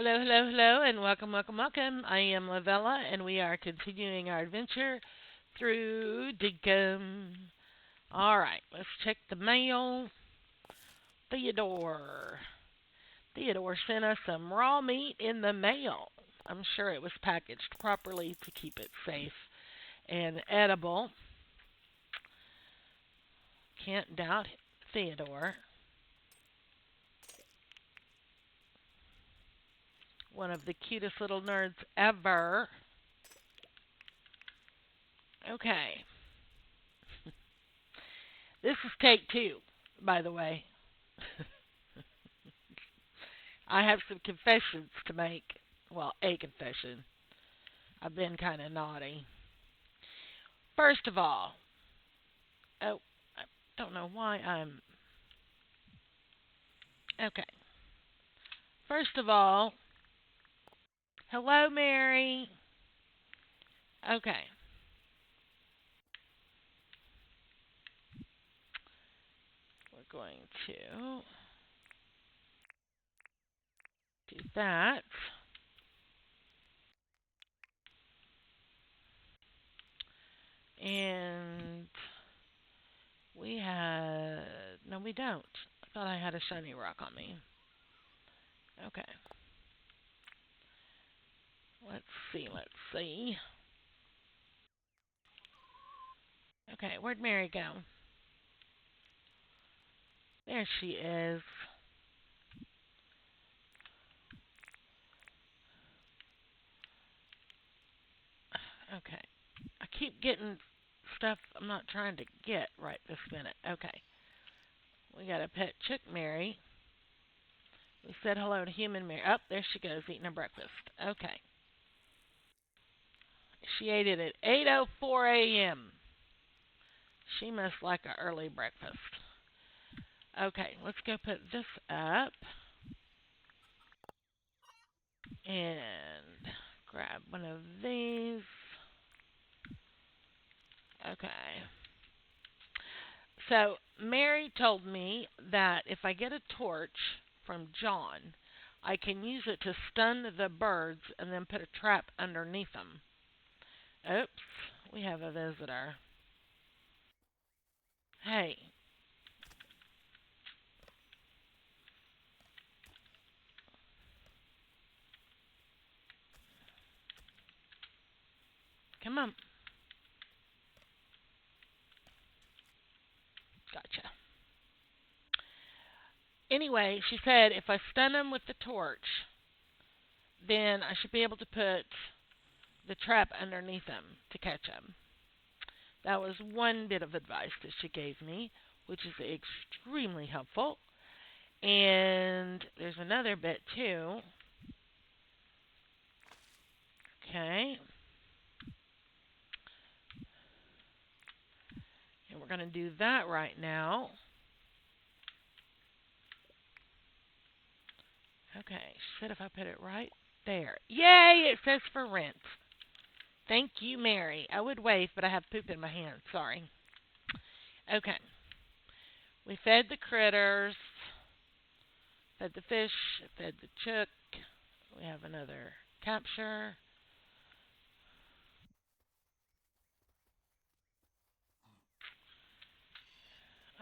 Hello, hello, hello, and welcome, welcome, welcome. I am Lavella, and we are continuing our adventure through Dinkum. All right, let's check the mail. Theodore. Theodore sent us some raw meat in the mail. I'm sure it was packaged properly to keep it safe and edible. Can't doubt Theodore. One of the cutest little nerds ever. Okay, this is take two, by the way. I have some confessions to make. Well, a confession. I've been kind of naughty. First of all, oh, I don't know why I'm. Okay. First of all, hello, Mary. Okay. We're going to do that. And we had. No, we don't. I thought I had a shiny rock on me. Okay. Let's see. Let's see. Okay, where'd Mary go? There she is. Okay. I keep getting stuff I'm not trying to get right this minute. Okay. We got a pet chick, Mary. We said hello to human Mary. Up there she goes eating her breakfast. Okay. She ate it at 8:04 a.m. She must like an early breakfast. Okay, let's go put this up and grab one of these. Okay. So Mary told me that if I get a torch from John, I can use it to stun the birds and then put a trap underneath them. Oops, we have a visitor. Hey, come on. Gotcha. Anyway, she said if I stun them with the torch, then I should be able to put the trap underneath them to catch them. That was one bit of advice that she gave me, which is extremely helpful. And there's another bit too. Okay. And we're going to do that right now. Okay. She said if I put it right there. Yay! It says for rent. Thank you, Mary. I would wave, but I have poop in my hand. Sorry. Okay. We fed the critters, fed the fish, fed the chook. We have another capture.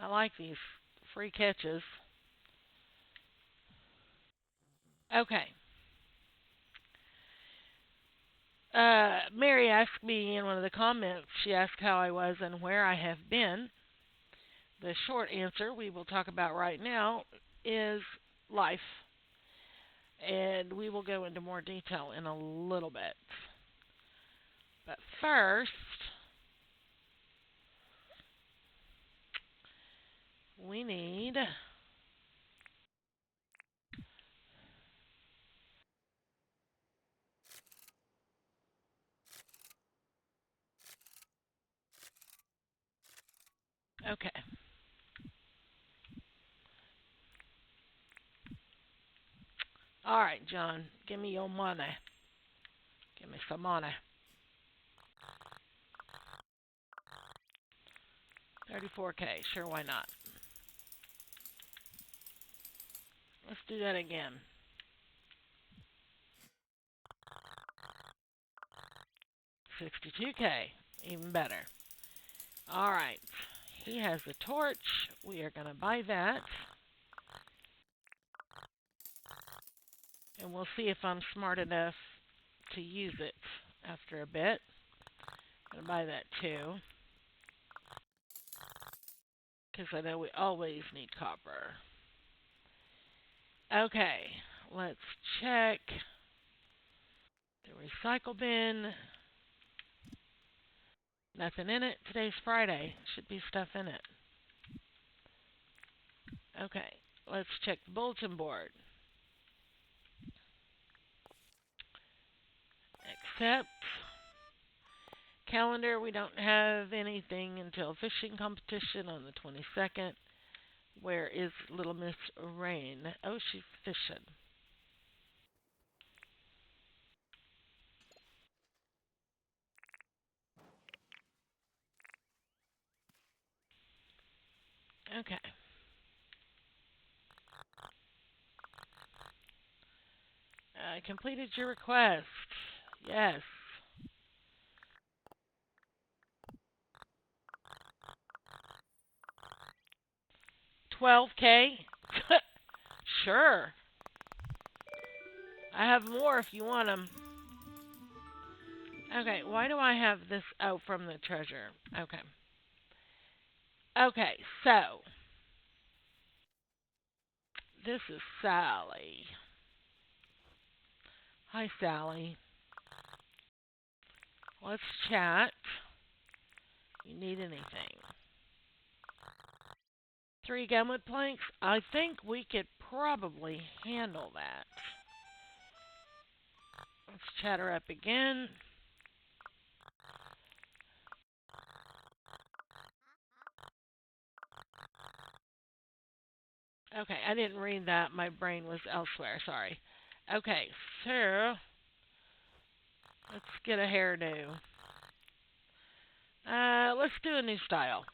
I like these free catches. Okay. Mary asked me in one of the comments, she asked how I was and where I have been. The short answer we will talk about right now is life. And we will go into more detail in a little bit. But first, we need. Okay. All right, John. Give me your money. Give me some money. 34K. Sure, why not? Let's do that again. 62K. Even better. Alright. He has a torch. We are going to buy that. And we'll see if I'm smart enough to use it after a bit. I'm going to buy that too. Because I know we always need copper. Okay. Let's check the recycle bin. Nothing in it. Today's Friday. Should be stuff in it. Okay. Let's check the bulletin board. Accept. Calendar, we don't have anything until fishing competition on the 22nd. Where is Little Miss Rain? Oh, she's fishing. Okay. I completed your request. Yes. 12K? Sure. I have more if you want them. Okay, why do I have this? Oh, from the treasure. Okay. Okay, so. This is Sally. Hi, Sally. Let's chat. You need anything? 3 gumwood planks? I think we could probably handle that. Let's chat her up again. Okay, I didn't read that. My brain was elsewhere. Sorry. Okay, so let's get a hairdo. Let's do a new style.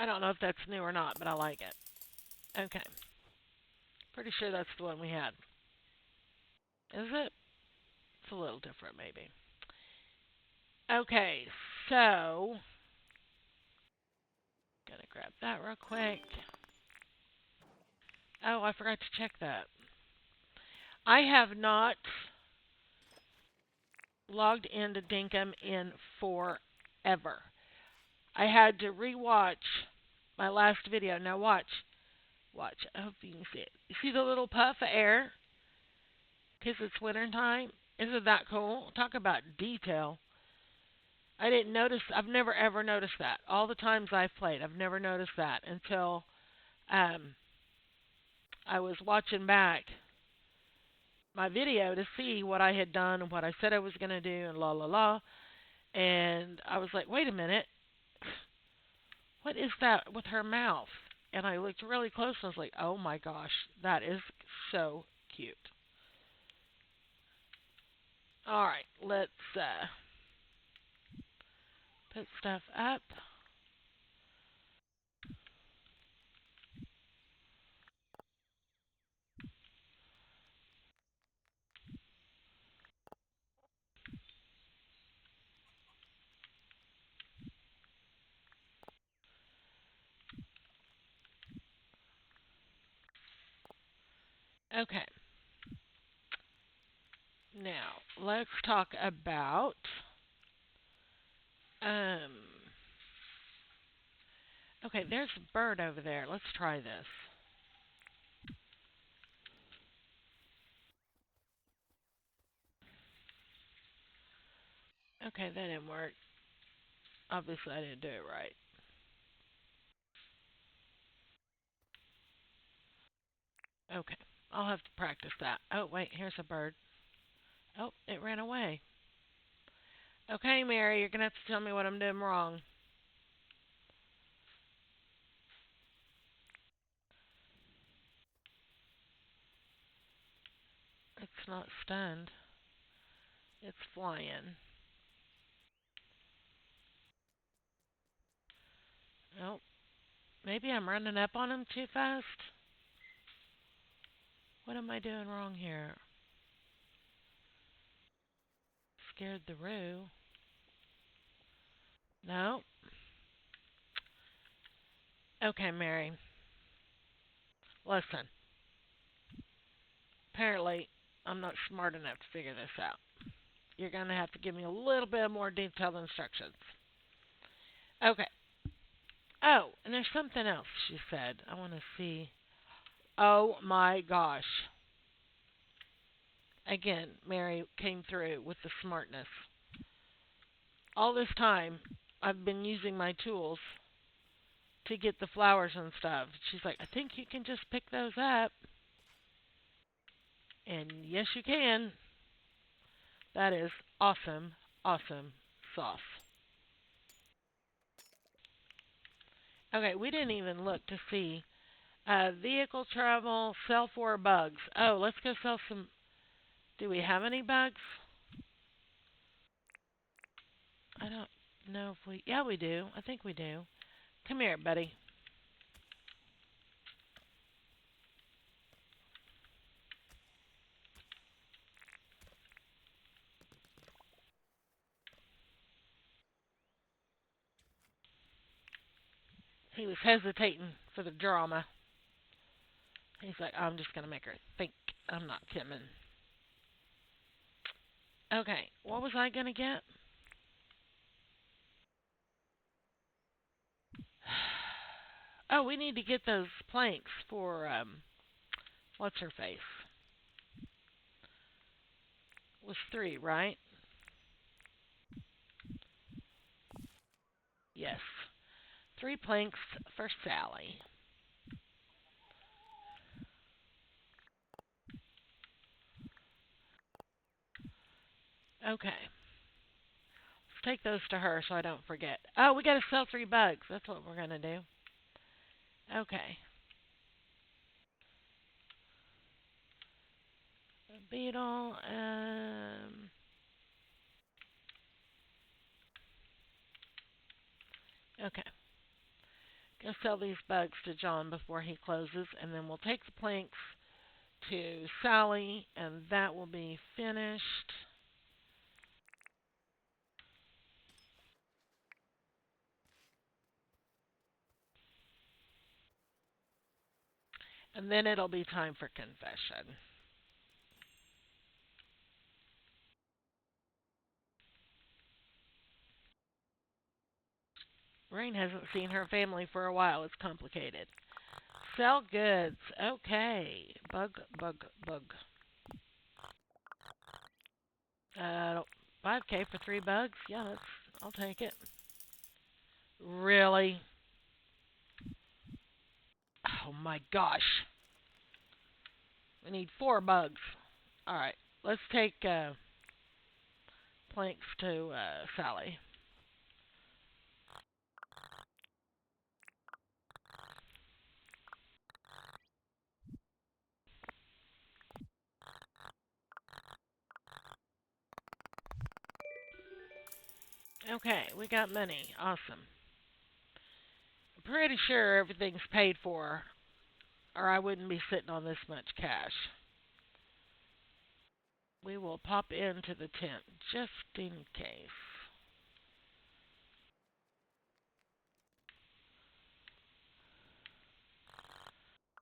I don't know if that's new or not, but I like it. Okay. Pretty sure that's the one we had. Is it? It's a little different, maybe. Okay, so. Gonna grab that real quick. Oh, I forgot to check that. I have not logged into Dinkum in forever. I had to rewatch my last video. Now watch. Watch. I hope you can see it. You see the little puff of air? Because it's winter time. Isn't that cool? Talk about detail. I didn't notice. I've never ever noticed that. All the times I've played, I've never noticed that until I was watching back my video to see what I had done and what I said I was going to do and la la la. And I was like, wait a minute. What is that with her mouth? And I looked really close and I was like, oh my gosh, that is so cute. Alright, let's put stuff up. Okay. Now, let's talk about um okay, there's a bird over there. Let's try this. Okay, that didn't work. Obviously, I didn't do it right. Okay, I'll have to practice that. Oh, wait, here's a bird. Oh, it ran away. Okay, Mary, you're going to have to tell me what I'm doing wrong. It's not stunned. It's flying. Oh, Maybe I'm running up on him too fast. What am I doing wrong here? Scared the roo. No. Okay, Mary. Listen. Apparently, I'm not smart enough to figure this out. You're going to have to give me a little bit more detailed instructions. Okay. Oh, and there's something else she said. I want to see. Oh my gosh. Again, Mary came through with the smartness. All this time, I've been using my tools to get the flowers and stuff. She's like, I think you can just pick those up. And yes, you can. That is awesome, awesome sauce. Okay, we didn't even look to see. Vehicle travel, sell for bugs. Oh, let's go sell some. Do we have any bugs? I don't know if we. Yeah, we do. I think we do. Come here, buddy. He was hesitating for the drama. He's like, I'm just going to make her think I'm not kidding. Okay, what was I going to get? Oh, we need to get those planks for, what's her face? It was 3, right? Yes. 3 planks for Sally. Okay. Let's take those to her so I don't forget. Oh, we got to sell 3 bugs. That's what we're going to do. Okay. Beetle. Okay. Go sell these bugs to John before he closes, and then we'll take the planks to Sally, and that will be finished. And then it'll be time for confession. Rain hasn't seen her family for a while. It's complicated. Sell goods. Okay. Bug, bug, bug. 5K for 3 bugs? Yeah, I'll take it. Really? Oh my gosh. We need 4 bugs. Alright. Let's take planks to Sally. Okay, we got money. Awesome. I'm pretty sure everything's paid for, or I wouldn't be sitting on this much cash. We will pop into the tent just in case.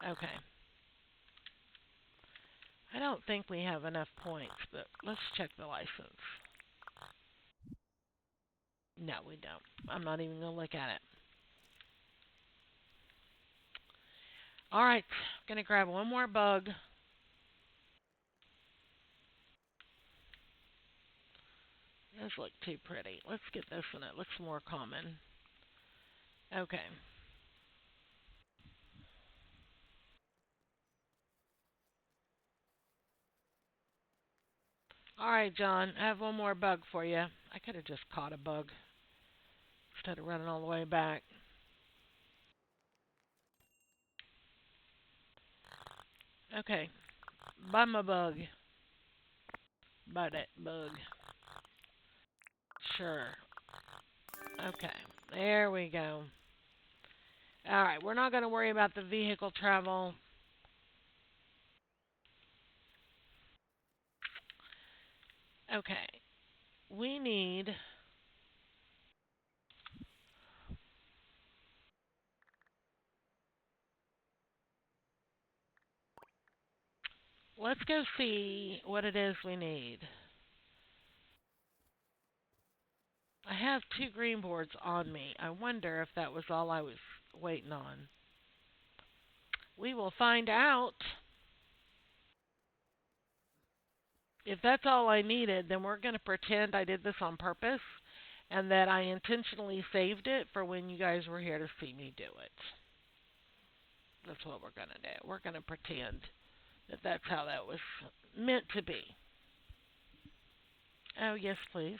Okay. I don't think we have enough points, but let's check the license. No, we don't. I'm not even going to look at it. Alright, I'm going to grab one more bug. Those look too pretty. Let's get this one. It looks more common. Okay. Alright, John. I have one more bug for you. I could have just caught a bug instead of running all the way back. Okay. Buy my bug. Buy that bug. Sure. Okay. There we go. Alright, we're not going to worry about the vehicle travel. Okay. We need... Let's go see what it is we need. I have 2 green boards on me. I wonder if that was all I was waiting on. We will find out. If that's all I needed, then we're going to pretend I did this on purpose and that I intentionally saved it for when you guys were here to see me do it. That's what we're going to do. We're going to pretend that that's how that was meant to be. Oh, yes, please.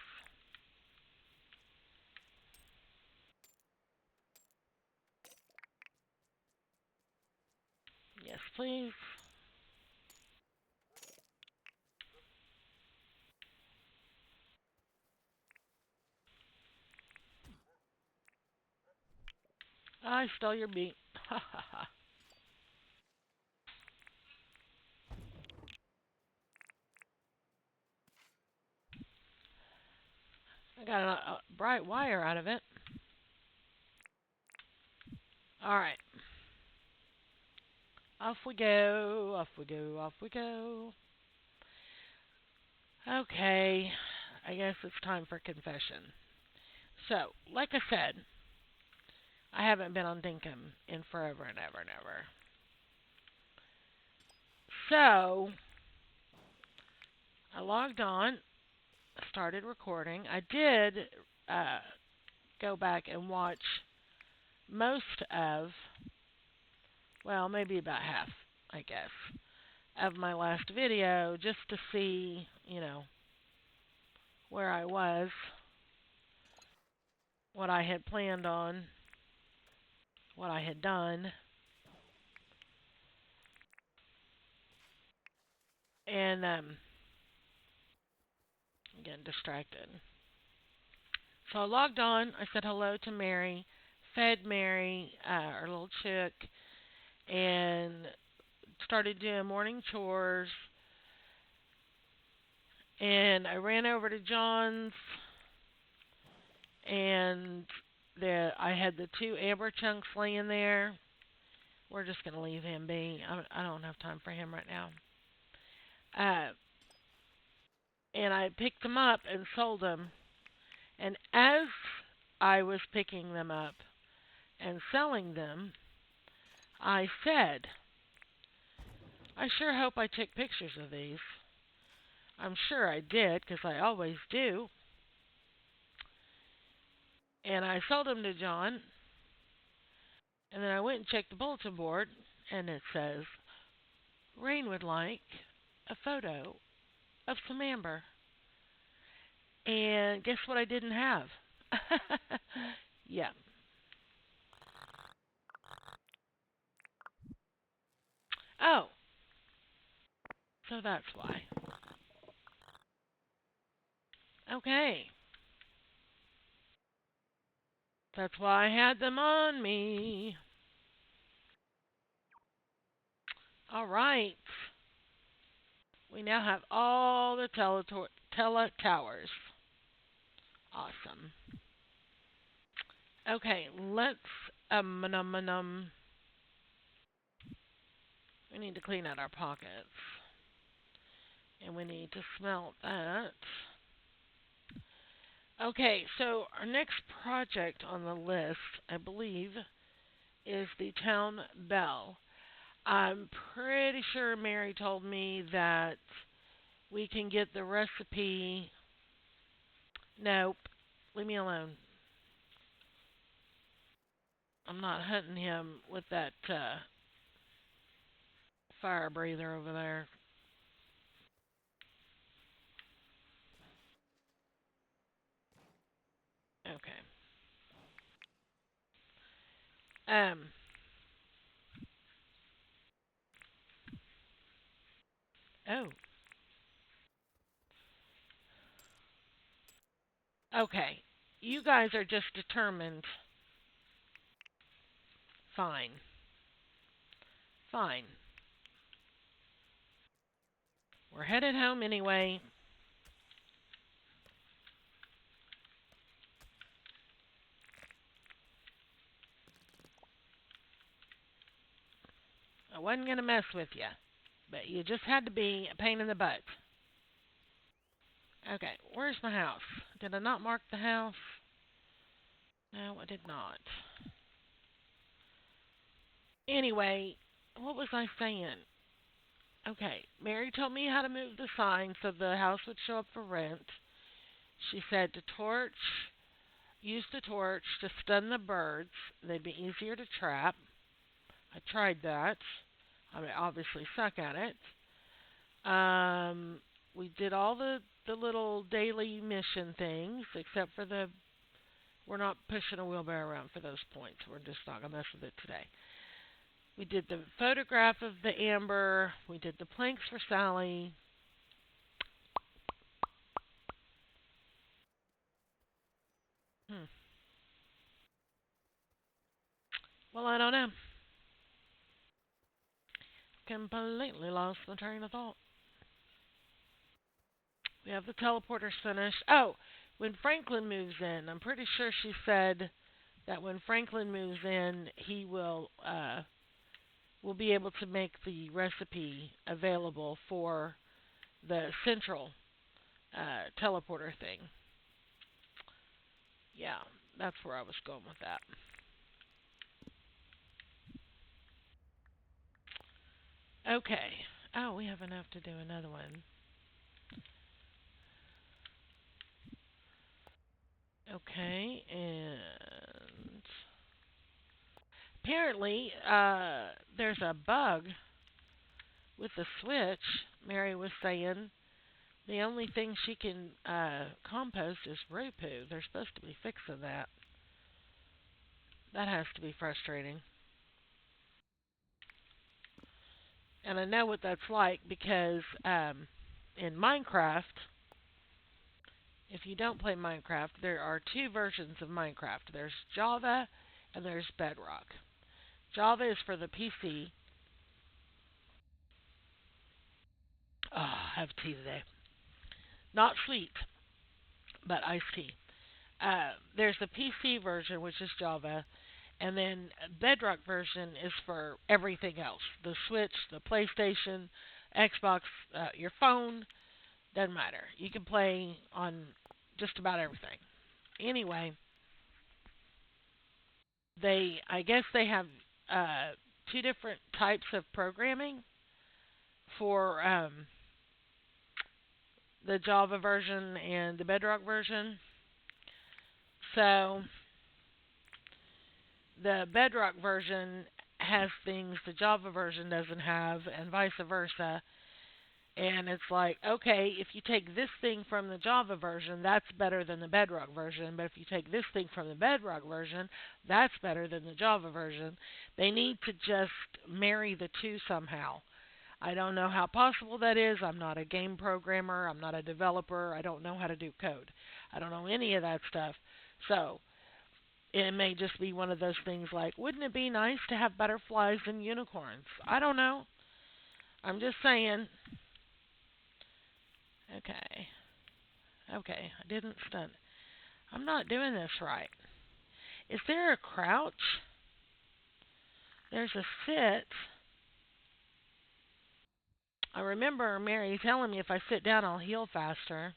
Yes, please. I stole your beat. Ha ha ha. I got a bright wire out of it. All right. Off we go. Off we go. Off we go. Okay. I guess it's time for confession. So, like I said, I haven't been on Dinkum in forever and ever and ever. So, I logged on, started recording. I did uh, go back and watch most of, well, maybe about half, I guess, of my last video just to see, where I was, what I had planned on, what I had done. And I'm getting distracted. So I logged on. I said hello to Mary, fed Mary, our little chick, and started doing morning chores. And I ran over to John's, and I had the 2 amber chunks laying there. We're just going to leave him be. I don't have time for him right now. And I picked them up and sold them. And as I was picking them up and selling them, I said, I sure hope I took pictures of these. I'm sure I did, because I always do. And I sold them to John. And then I went and checked the bulletin board, and it says, Rain would like a photo of some amber. And guess what I didn't have? Yeah. Oh, so that's why. Okay. That's why I had them on me. All right. We now have all the towers. Awesome. Okay, let's we need to clean out our pockets. And we need to smelt that. Okay, so our next project on the list, I believe, is the town bell. I'm pretty sure Mary told me that we can get the recipe. Nope, leave me alone. I'm not hunting him with that fire breather over there. Okay. Um. Oh. Okay. You guys are just determined. Fine. Fine. We're headed home anyway. I wasn't going to mess with you, but you just had to be a pain in the butt. Okay, where's my house? Did I not mark the house? No, I did not. Anyway, what was I saying? Okay, Mary told me how to move the sign so the house would show up for rent. She said to use the torch to stun the birds. They'd be easier to trap. I tried that. I mean, obviously suck at it. We did all the little daily mission things, except for we're not pushing a wheelbarrow around for those points. We're just not going to mess with it today. We did the photograph of the amber. We did the planks for Sally. Hmm. Well, I don't know. Completely lost the train of thought. We have the teleporters finished. Oh, when Franklin moves in, I'm pretty sure she said that when Franklin moves in, he will be able to make the recipe available for the central teleporter thing. Yeah, that's where I was going with that. Okay. Oh, we have enough to do another one. Okay, and apparently there's a bug with the switch. Mary was saying the only thing she can compost is root poo. They're supposed to be fixing that. That has to be frustrating. And I know what that's like because in Minecraft, if you don't play Minecraft, there are two versions of Minecraft. There's Java and there's Bedrock. Java is for the PC. Oh, I have tea today. Not sweet, but iced tea. There's the PC version, which is Java, and then Bedrock version is for everything else. The Switch, the PlayStation, Xbox, your phone, doesn't matter. You can play on just about everything. Anyway, I guess they have two different types of programming for the Java version and the Bedrock version. So the Bedrock version has things the Java version doesn't have, and vice versa. And it's like, okay, if you take this thing from the Java version, that's better than the Bedrock version. But if you take this thing from the Bedrock version, that's better than the Java version. They need to just marry the two somehow. I don't know how possible that is. I'm not a game programmer. I'm not a developer. I don't know how to do code. I don't know any of that stuff. So it may just be one of those things like, wouldn't it be nice to have butterflies and unicorns? I don't know. I'm just saying. Okay. Okay, I didn't stun. I'm not doing this right. Is there a crouch? There's a sit. I remember Mary telling me if I sit down, I'll heal faster.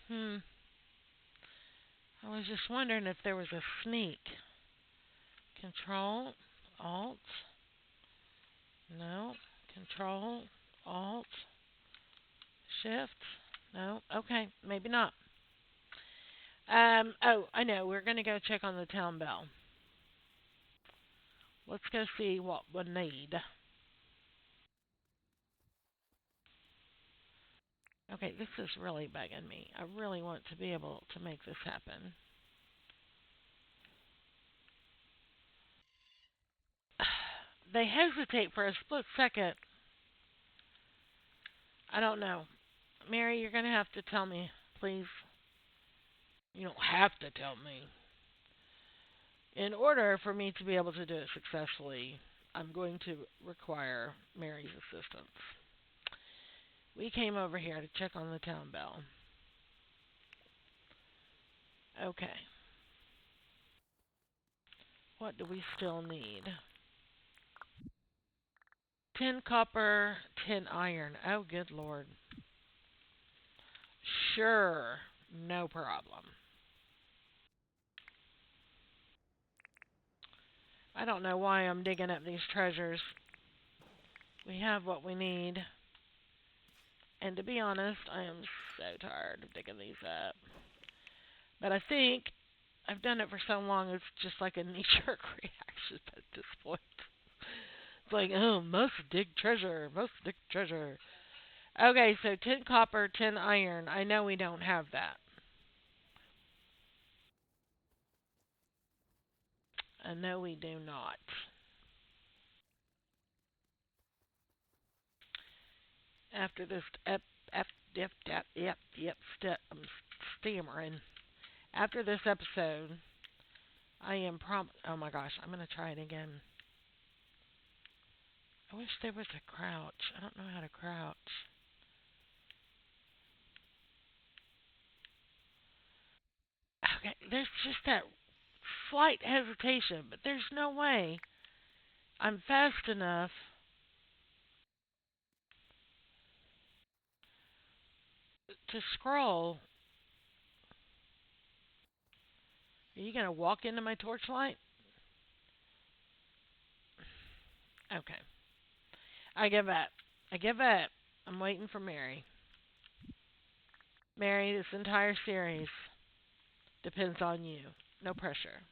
Hmm. I was just wondering if there was a sneak. Control, Alt. No. Control, Alt, Shift. No. Okay, maybe not. Oh, I know. We're going to go check on the town bell. Let's go see what we need. Okay, this is really bugging me. I really want to be able to make this happen. They hesitate for a split second. I don't know. Mary, you're going to have to tell me, please. You don't have to tell me. In order for me to be able to do it successfully, I'm going to require Mary's assistance. We came over here to check on the town bell. Okay. What do we still need? 10 copper, 10 iron. Oh, good lord. Sure. No problem. I don't know why I'm digging up these treasures. We have what we need. And to be honest, I am so tired of digging these up. But I think I've done it for so long, it's just like a knee-jerk reaction at this point. It's like, oh, must dig treasure, must dig treasure. Okay, so 10 copper, 10 iron. I know we don't have that. I know we do not. After this, I'm stammering. After this episode, I am oh my gosh, I'm gonna try it again. I wish there was a crouch. I don't know how to crouch. Okay, there's just that slight hesitation, but there's no way I'm fast enough to scroll. Are you gonna walk into my torchlight? Okay. I give up. I give up. I'm waiting for Mary. Mary, this entire series depends on you. No pressure.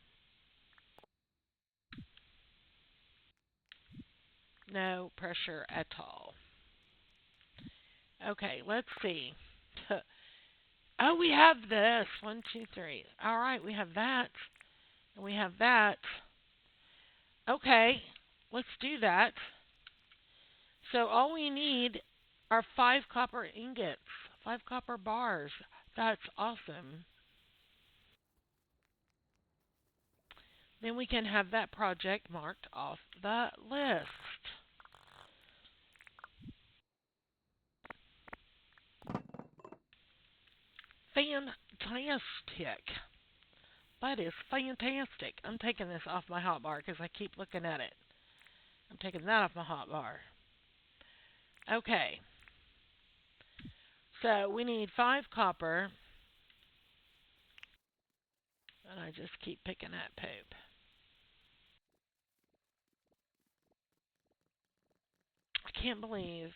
No pressure at all. Okay, let's see. Oh, we have this. One, two, three. All right, we have that. And we have that. Okay, let's do that. So all we need are 5 copper ingots, 5 copper bars. That's awesome. Then we can have that project marked off the list. Fantastic. That is fantastic. I'm taking this off my hotbar because I keep looking at it. I'm taking that off my hotbar. Okay. So we need 5 copper. And I just keep picking at poop. I can't believe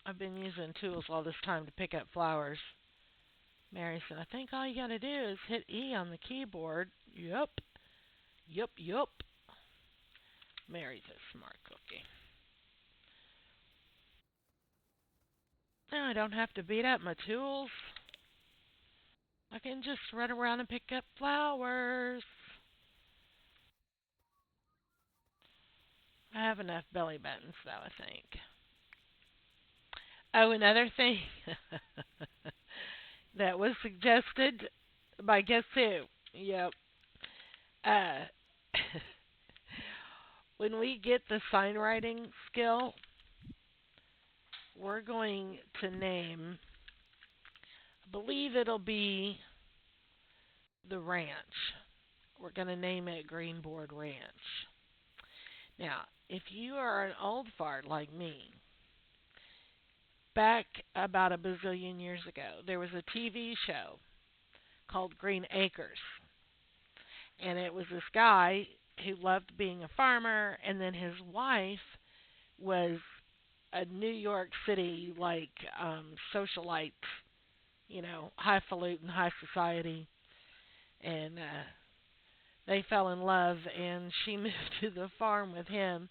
I've been using tools all this time to pick up flowers. Mary said, I think all you gotta do is hit E on the keyboard. Yup. Yup, yup. Mary's a smart cookie. Now I don't have to beat up my tools. I can just run around and pick up flowers. I have enough belly buttons, though, I think. Oh, another thing that was suggested by guess who? Yep. Uh, when we get the sign writing skill, we're going to name, I believe it'll be the ranch. We're going to name it Greenboard Ranch. Now, if you are an old fart like me, back about a bazillion years ago, there was a TV show called Green Acres. And it was this guy who loved being a farmer, and then his wife was a New York City, like, socialite, highfalutin, high society. And they fell in love, and she moved to the farm with him.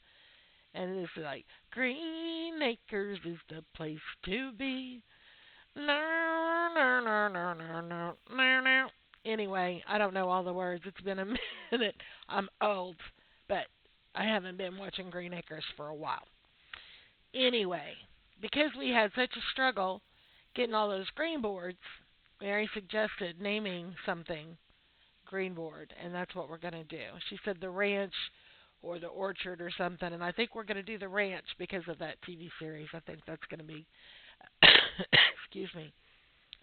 And it's like, Green Acres is the place to be. No, no, no, no, no, no, no, no. Anyway, I don't know all the words. It's been a minute. I'm old, but I haven't been watching Green Acres for a while. Anyway, because we had such a struggle getting all those green boards, Mary suggested naming something green board, and that's what we're going to do. She said the ranch or the orchard or something, and I think we're going to do the ranch because of that TV series. I think that's going to be, excuse me,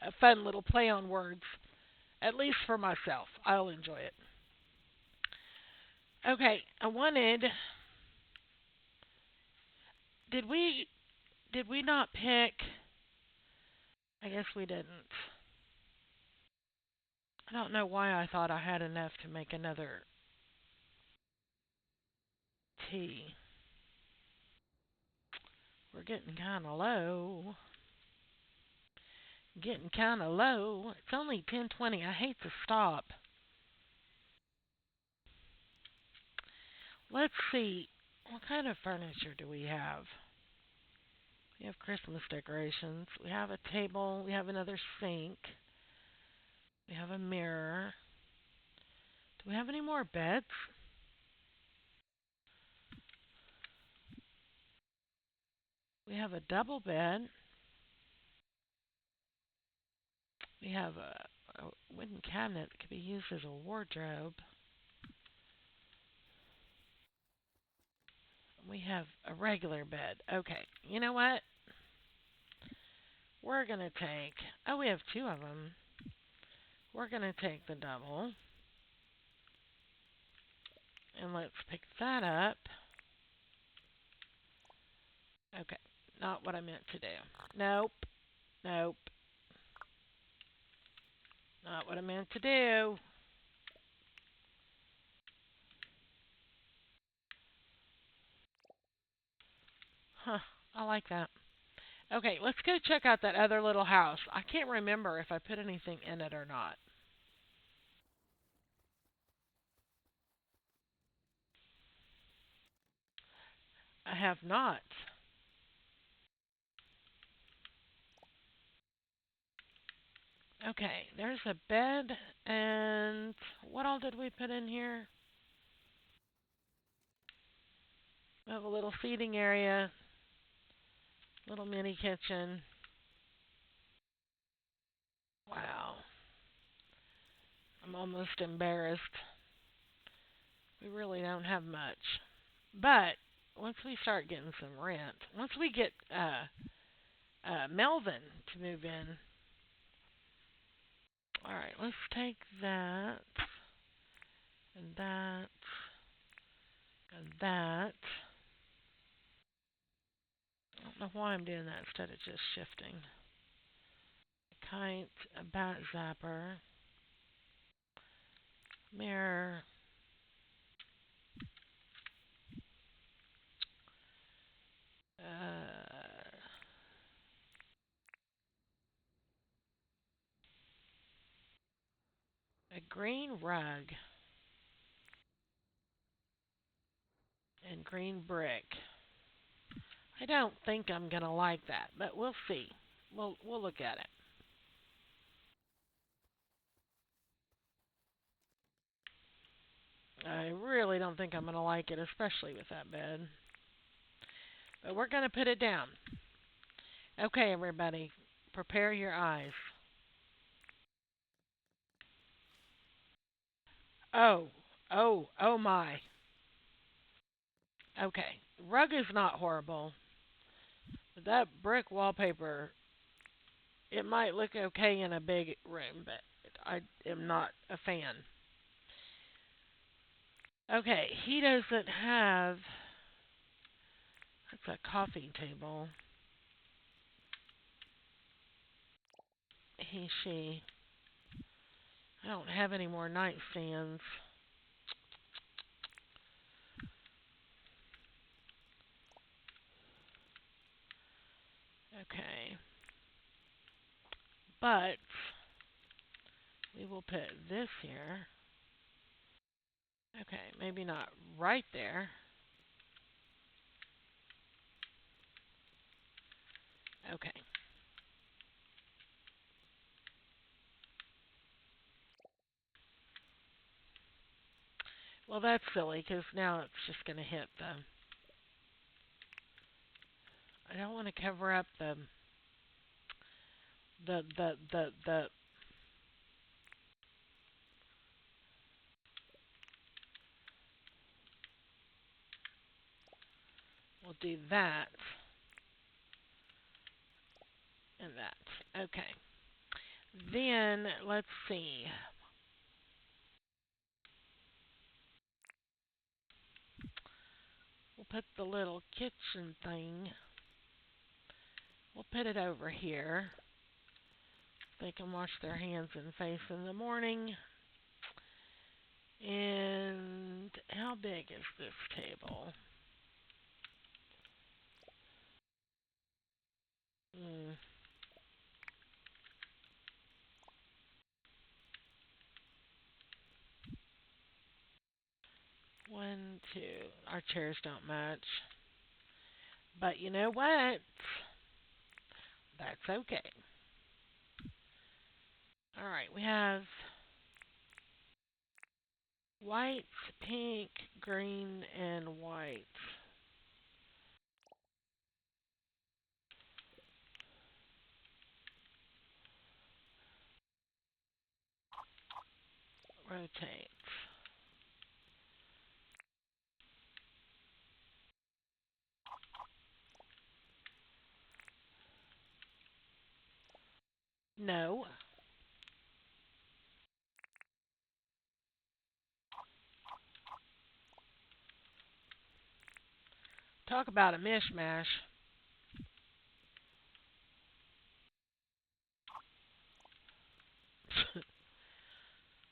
a fun little play on words, at least for myself. I'll enjoy it. Okay, I wanted. Did we not pick? I guess we didn't. I don't know why I thought I had enough to make another tea. We're getting kind of low. Getting kind of low. It's only 10:20. I hate to stop. Let's see. What kind of furniture do we have? We have Christmas decorations. We have a table. We have another sink. We have a mirror. Do we have any more beds? We have a double bed. We have a wooden cabinet that could be used as a wardrobe. We have a regular bed. Okay, you know what? We're going to take, oh, we have two of them. We're going to take the double. And let's pick that up. Okay, not what I meant to do. Nope, nope. Not what I meant to do. Huh, I like that. Okay, let's go check out that other little house. I can't remember if I put anything in it or not. I have not. Okay, there's a bed, and what all did we put in here? We have a little seating area, little mini kitchen. Wow, I'm almost embarrassed. We really don't have much. But once we start getting some rent, once we get Melvin to move in, all right, let's take that and that and that. I don't know why I'm doing that instead of just shifting. A kite, a bat zapper, mirror, a green rug, and green brick. I don't think I'm gonna like that, but we'll see. We'll look at it. I really don't think I'm gonna like it, especially with that bed. But we're gonna put it down. Okay, everybody, prepare your eyes. Oh, oh my. Okay, rug is not horrible, but that brick wallpaper, it might look okay in a big room, but I am not a fan. Okay, he doesn't have. That's a coffee table. He, she. I don't have any more nightstands. Okay. But we will put this here. Okay, maybe not right there. Okay. Well, that's silly because now it's just going to hit the. I don't want to cover up the do that and that. Okay. Then let's see. We'll put the little kitchen thing. We'll put it over here. They can wash their hands and face in the morning. And how big is this table? Mm. One, two. Our chairs don't match. But you know what? That's okay. Alright, we have white, pink, green, and white. Rotate. No. Talk about a mishmash.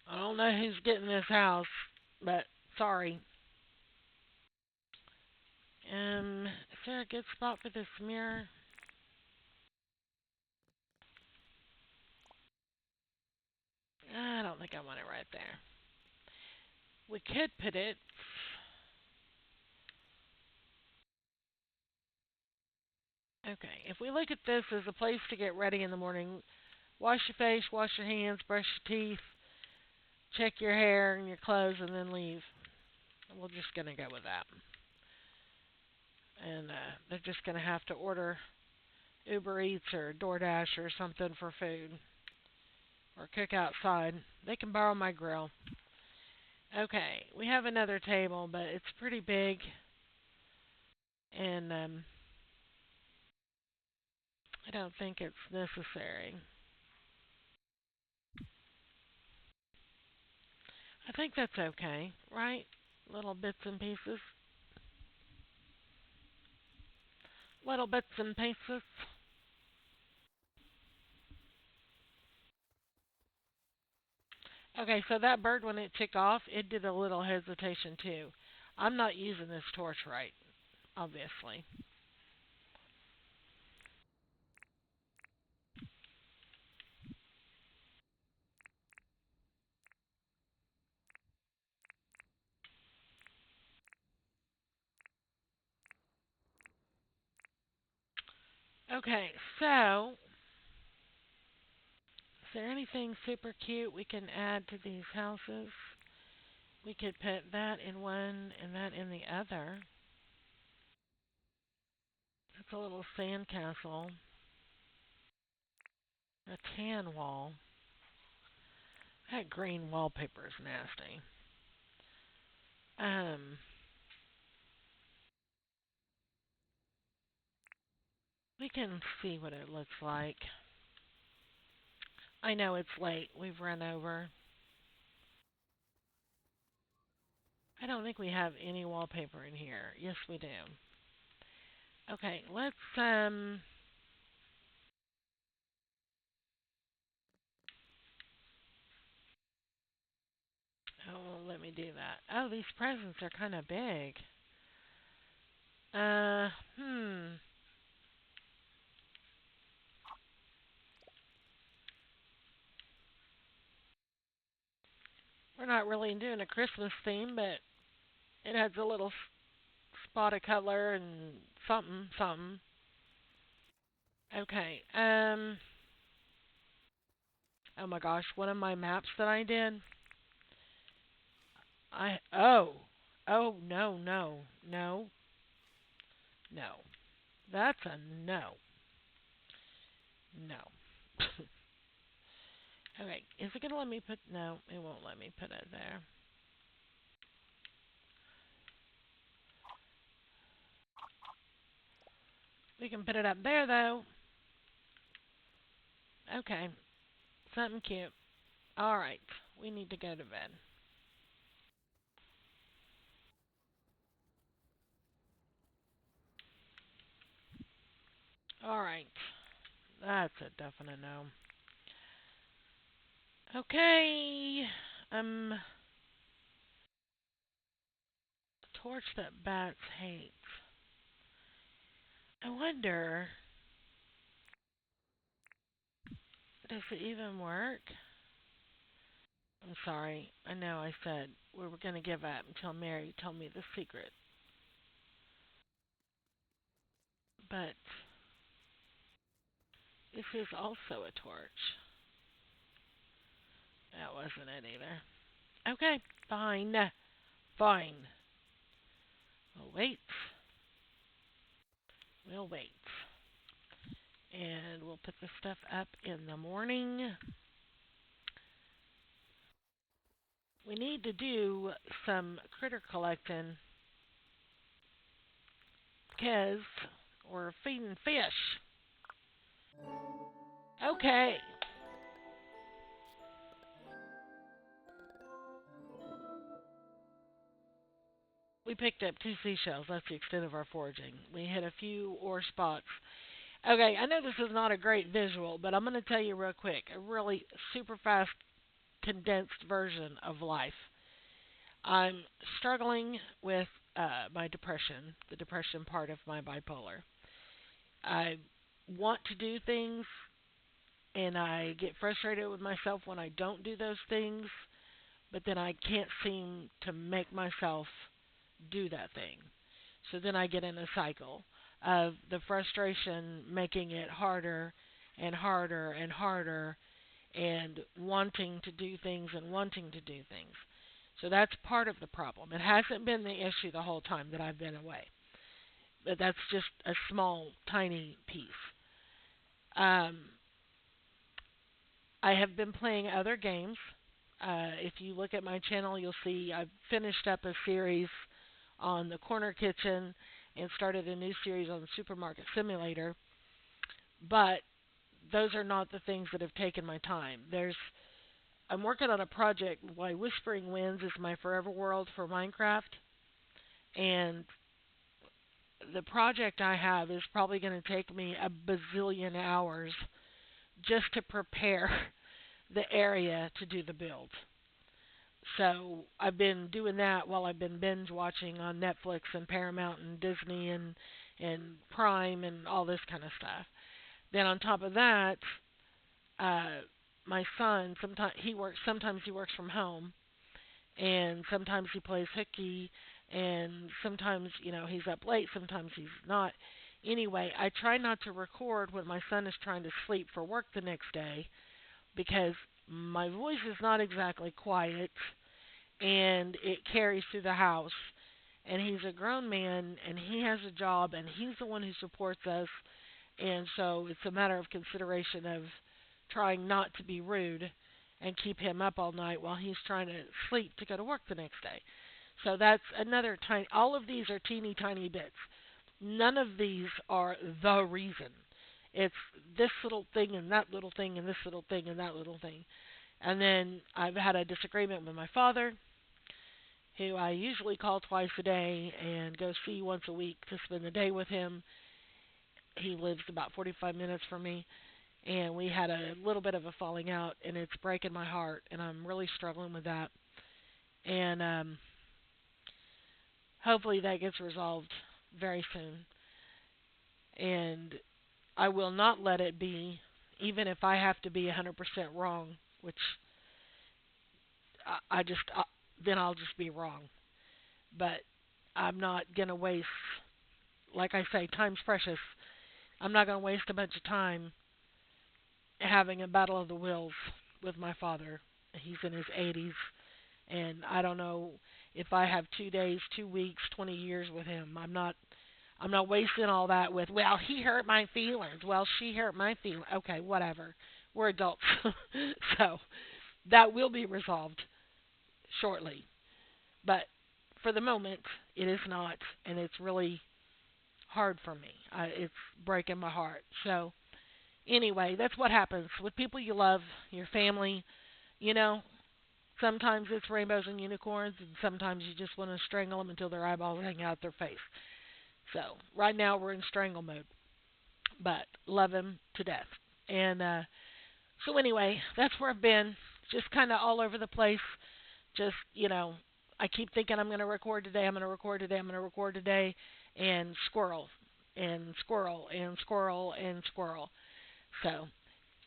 I don't know who's getting this house, but sorry. Is there a good spot for this mirror? I don't think I want it right there. We could put it. Okay, if we look at this as a place to get ready in the morning, wash your face, wash your hands, brush your teeth, check your hair and your clothes, and then leave. We're just going to go with that. And they're just going to have to order Uber Eats or DoorDash or something for food. Or cook outside. They can borrow my grill. Okay, we have another table, but it's pretty big. And I don't think it's necessary. I think that's okay, right? Little bits and pieces. Little bits and pieces. Okay, so that bird, when it took off, it did a little hesitation too. I'm not using this torch right, obviously. Okay, so is there anything super cute we can add to these houses? We could put that in one and that in the other. It's a little sandcastle. A tan wall. That green wallpaper is nasty. Um, we can see what it looks like. I know it's late. We've run over. I don't think we have any wallpaper in here. Yes, we do. Okay, let's oh, let me do that. Oh, these presents are kind of big. Uh, hmm. We're not really doing a Christmas theme, but it has a little spot of color and something, something. Okay. Oh my gosh, one of my maps that I did. Oh no no no. That's a no no. Okay, is it gonna let me put? No, it won't let me put it there. We can put it up there, though. Okay. Something cute. All right. We need to go to bed. All right. That's a definite no. Okay. Um, torch that bats hate. I wonder, does it even work? I'm sorry. I know I said we were going to give up until Mary told me the secret. But this is also a torch. That wasn't it either. Okay, fine. Fine. We'll wait. We'll wait. And we'll put the stuff up in the morning. We need to do some critter collecting because we're feeding fish. Okay. We picked up two seashells. That's the extent of our foraging. We hit a few ore spots. Okay, I know this is not a great visual, but I'm going to tell you real quick a really super fast, condensed version of life. I'm struggling with my depression, the depression part of my bipolar. I want to do things, and I get frustrated with myself when I don't do those things, but then I can't seem to make myself do that thing. So then I get in a cycle of the frustration making it harder and harder and harder and wanting to do things and wanting to do things. So that's part of the problem. It hasn't been the issue the whole time that I've been away. But that's just a small, tiny piece. Um, I have been playing other games. If you look at my channel, you'll see I've finished up a series on the corner kitchen and started a new series on the supermarket simulator. But those are not the things that have taken my time. I'm working on a project why Whispering Winds is my forever world for Minecraft, and the project I have is probably going to take me a bazillion hours just to prepare the area to do the build. So I've been doing that while I've been binge watching on Netflix and Paramount and Disney and Prime and all this kind of stuff. Then on top of that, uh, my son sometimes he works from home, and sometimes he plays hooky, and sometimes he's up late, sometimes he's not. Anyway, I try not to record when my son is trying to sleep for work the next day because my voice is not exactly quiet and it carries through the house. And he's a grown man and he has a job and he's the one who supports us. And so it's a matter of consideration of trying not to be rude and keep him up all night while he's trying to sleep to go to work the next day. So that's another tiny, all of these are teeny tiny bits. None of these are the reason. It's this little thing and that little thing and this little thing and that little thing. And then I've had a disagreement with my father, who I usually call twice a day and go see once a week to spend the day with him. He lives about 45 minutes from me, and we had a little bit of a falling out, and it's breaking my heart, and I'm really struggling with that. And hopefully that gets resolved very soon. And I will not let it be, even if I have to be 100% wrong, which I just, then I'll just be wrong. But I'm not going to waste, like I say, time's precious. I'm not going to waste a bunch of time having a battle of the wills with my father. He's in his 80s, and I don't know if I have 2 days, 2 weeks, 20 years with him. I'm not wasting all that with, well, he hurt my feelings. Well, she hurt my feelings. Okay, whatever. We're adults. So that will be resolved shortly. But for the moment, it is not, and it's really hard for me. It's breaking my heart. So anyway, that's what happens with people you love, your family. You know, sometimes it's rainbows and unicorns, and sometimes you just want to strangle them until their eyeballs hang out their face. So right now we're in strangle mode, but love him to death. And so anyway, that's where I've been, just kind of all over the place. Just I keep thinking I'm going to record today. I'm going to record today. I'm going to record today, and squirrel, and squirrel, and squirrel, and squirrel. So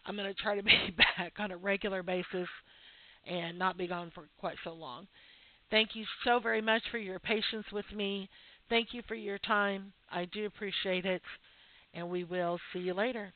I'm going to try to be back on a regular basis and not be gone for quite so long. Thank you so very much for your patience with me. Thank you for your time. I do appreciate it, and we will see you later.